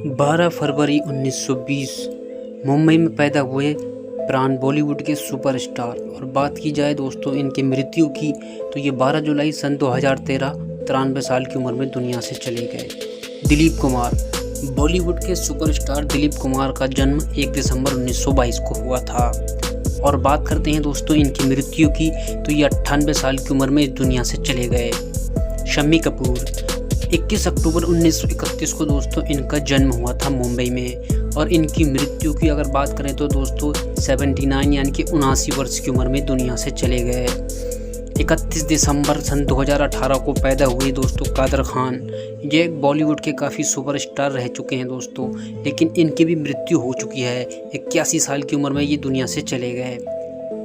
12 फरवरी 1920 मुंबई में पैदा हुए प्राण बॉलीवुड के सुपरस्टार। और बात की जाए दोस्तों इनकी मृत्यु की तो ये 12 जुलाई सन 2013 93 साल की उम्र में दुनिया से चले गए। दिलीप कुमार। बॉलीवुड के सुपरस्टार दिलीप कुमार का जन्म 1 दिसंबर 1922 को हुआ था। और बात करते हैं दोस्तों इनकी मृत्यु की तो ये 98 साल की उम्र में इस दुनिया से चले गए। शम्मी कपूर। 21 अक्टूबर 1931 को दोस्तों इनका जन्म हुआ था मुंबई में। और इनकी मृत्यु की अगर बात करें तो दोस्तों 79 यानी कि 79 वर्ष की उम्र में दुनिया से चले गए। 31 दिसंबर सन 2018 को पैदा हुए दोस्तों कादर खान। ये एक बॉलीवुड के काफ़ी सुपरस्टार रह चुके हैं दोस्तों, लेकिन इनकी भी मृत्यु हो चुकी है। 81 साल की उम्र में ये दुनिया से चले गए।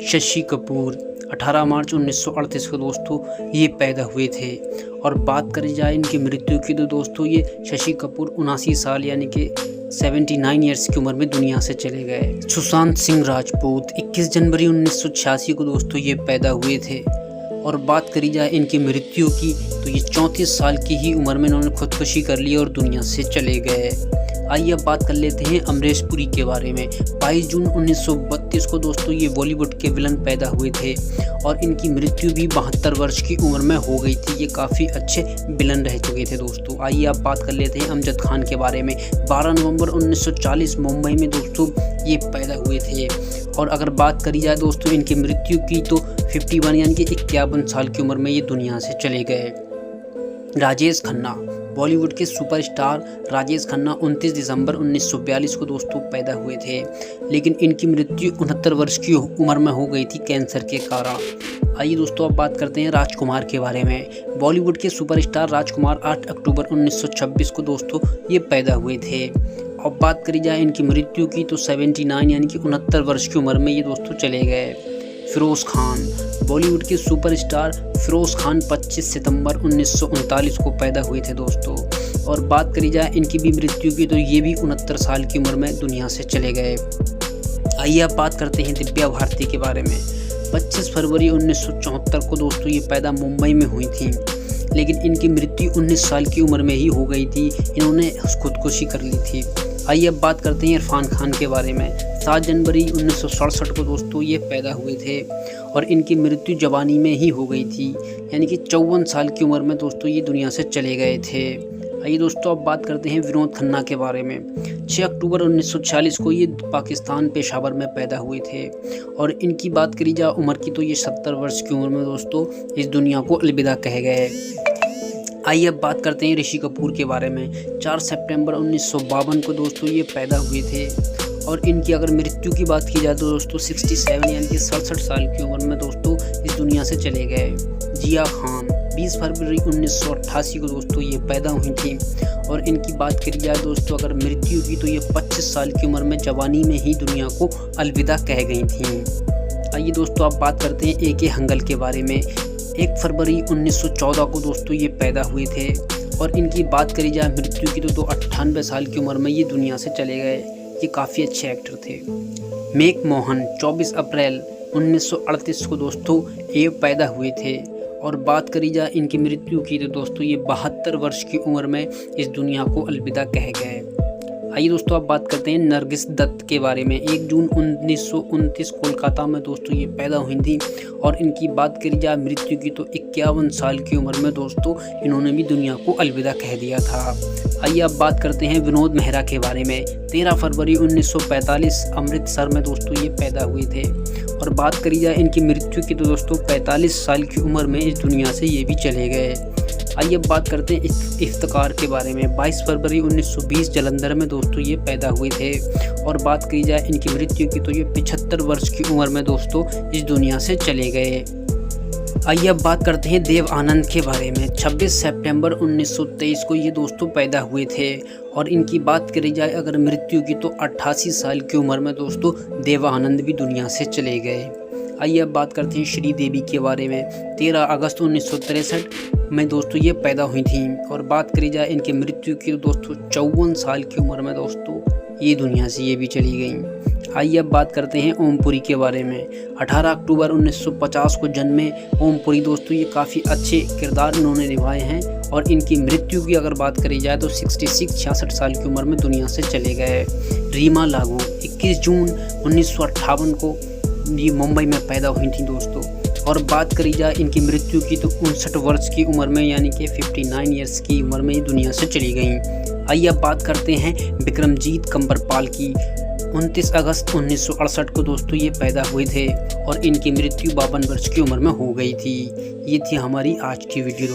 शशि कपूर। 18 मार्च 1938 को दोस्तों ये पैदा हुए थे। और बात करी जाए इनकी मृत्यु की तो दोस्तों ये शशि कपूर 79 साल यानी कि 79 ईयर्स की उम्र में दुनिया से चले गए। सुशांत सिंह राजपूत। 21 जनवरी 1986 को दोस्तों ये पैदा हुए थे। और बात करी जाए इनकी मृत्यु की तो ये 34 साल की ही उम्र में इन्होंने खुदकुशी कर ली और दुनिया से चले गए। आइए अब बात कर लेते हैं अमरीश पुरी के बारे में। 22 जून 1932 को दोस्तों ये बॉलीवुड के विलन पैदा हुए थे। और इनकी मृत्यु भी 72 वर्ष की उम्र में हो गई थी। ये काफ़ी अच्छे विलन रह चुके थे दोस्तों। आइए अब बात कर लेते हैं अमजद खान के बारे में। 12 नवंबर 1940 मुंबई में दोस्तों ये पैदा हुए थे। और अगर बात करी जाए दोस्तों इनकी मृत्यु की तो 51 यानी कि 51 साल की उम्र में ये दुनिया से चले गए। राजेश खन्ना। बॉलीवुड के सुपरस्टार राजेश खन्ना 29 दिसंबर 1942 को दोस्तों पैदा हुए थे, लेकिन इनकी मृत्यु 69 वर्ष की उम्र में हो गई थी कैंसर के कारण। आइए दोस्तों अब बात करते हैं राजकुमार के बारे में। बॉलीवुड के सुपरस्टार राजकुमार 8 अक्टूबर 1926 को दोस्तों ये पैदा हुए थे। और बात करी जाए इनकी मृत्यु की तो 79 यानी कि 69 वर्ष की उम्र में ये दोस्तों चले गए। फिरोज़ खान। बॉलीवुड के सुपरस्टार फिरोज़ खान 25 सितंबर 1939 को पैदा हुए थे दोस्तों। और बात करी जाए इनकी भी मृत्यु की तो ये भी 69 साल की उम्र में दुनिया से चले गए। आइए अब बात करते हैं दिव्या भारती के बारे में। 25 फरवरी 1974 को दोस्तों ये पैदा मुंबई में हुई थी, लेकिन इनकी मृत्यु 19 साल की उम्र में ही हो गई थी। इन्होंने खुदकुशी कर ली थी। आइए अब बात करते हैं इरफान खान के बारे में। 7 जनवरी 1967 को दोस्तों ये पैदा हुए थे। और इनकी मृत्यु जवानी में ही हो गई थी, यानी कि 54 साल की उम्र में दोस्तों ये दुनिया से चले गए थे। आइए दोस्तों अब बात करते हैं विनोद खन्ना के बारे में। 6 अक्टूबर 1946 को ये पाकिस्तान पेशावर में पैदा हुए थे। और इनकी बात करी जाए उम्र की तो ये 70 वर्ष की उम्र में दोस्तों इस दुनिया को अलविदा कह गए। आइए अब बात करते हैं ऋषि कपूर के बारे में। 4 सितंबर 1952 को दोस्तों ये पैदा हुए थे। और इनकी अगर मृत्यु की बात की जाए तो दोस्तों 67 यानी कि 67 साल की उम्र में दोस्तों इस दुनिया से चले गए। जिया खान। 20 फरवरी 1988 को दोस्तों ये पैदा हुई थी। और इनकी बात करी जाए दोस्तों अगर मृत्यु की तो ये 25 साल की उम्र में जवानी में ही दुनिया को अलविदा कह गई थी। आइए दोस्तों अब बात करते हैं ए के हंगल के बारे में। 1 फरवरी 1914 को दोस्तों ये पैदा हुए थे। और इनकी बात करी जाए मृत्यु की तो 98 साल की उम्र में ये दुनिया से चले गए। ये काफ़ी अच्छे एक्टर थे। मेक मोहन। 24 अप्रैल 1938 को दोस्तों ये पैदा हुए थे। और बात करी जाए इनकी मृत्यु की तो दोस्तों ये 72 वर्ष की उम्र में इस दुनिया को अलविदा कह गए। आइए दोस्तों अब बात करते हैं नरगिस दत्त के बारे में। 1 जून 1929 कोलकाता में दोस्तों ये पैदा हुई थी। और इनकी बात करी जाए मृत्यु की तो 51 साल की उम्र में दोस्तों इन्होंने भी दुनिया को अलविदा कह दिया था। आइए अब बात करते हैं विनोद मेहरा के बारे में। 13 फरवरी 1945 अमृतसर में दोस्तों ये पैदा हुए थे। और बात करी जाए इनकी मृत्यु की तो दोस्तों 45 साल की उम्र में इस दुनिया से ये भी चले गए। आइए अब बात करते हैं इफ्तिकार के बारे में। 22 फरवरी 1920 जलंधर में दोस्तों ये पैदा हुए थे। और बात की जाए इनकी मृत्यु की तो ये 75 वर्ष की उम्र में दोस्तों इस दुनिया से चले गए। आइए अब बात करते हैं देव आनंद के बारे में। 26 सितंबर 1923 को ये दोस्तों पैदा हुए थे। और इनकी बात करी जाए अगर मृत्यु की तो 88 साल की उम्र में दोस्तों देव आनंद भी दुनिया से चले गए। आइए अब बात करते हैं श्रीदेवी के बारे में। 13 अगस्त 1963 में दोस्तों ये पैदा हुई थी। और बात करी जाए इनकी मृत्यु की तो दोस्तों 54 साल की उम्र में दोस्तों ये दुनिया से ये भी चली गई। आइए अब बात करते हैं ओमपुरी के बारे में। 18 अक्टूबर 1950 को जन्मे ओमपुरी दोस्तों, ये काफ़ी अच्छे किरदार इन्होंने निभाए हैं और इनकी मृत्यु की अगर बात करी जाए तो 66 साल की उम्र में दुनिया से चले गए। रीमा लागू 21 जून 1958 को ये मुंबई में पैदा हुई थी दोस्तों। और बात करी जाए इनकी मृत्यु की तो 59 वर्ष की उम्र में यानी कि 59 ईयर्स की उम्र में ये दुनिया से चली गई। आइए अब बात करते हैं विक्रमजीत कम्बरपाल की। 29 अगस्त 1968 को दोस्तों ये पैदा हुए थे और इनकी मृत्यु 52 वर्ष की उम्र में हो गई थी। ये थी हमारी आज की वीडियो।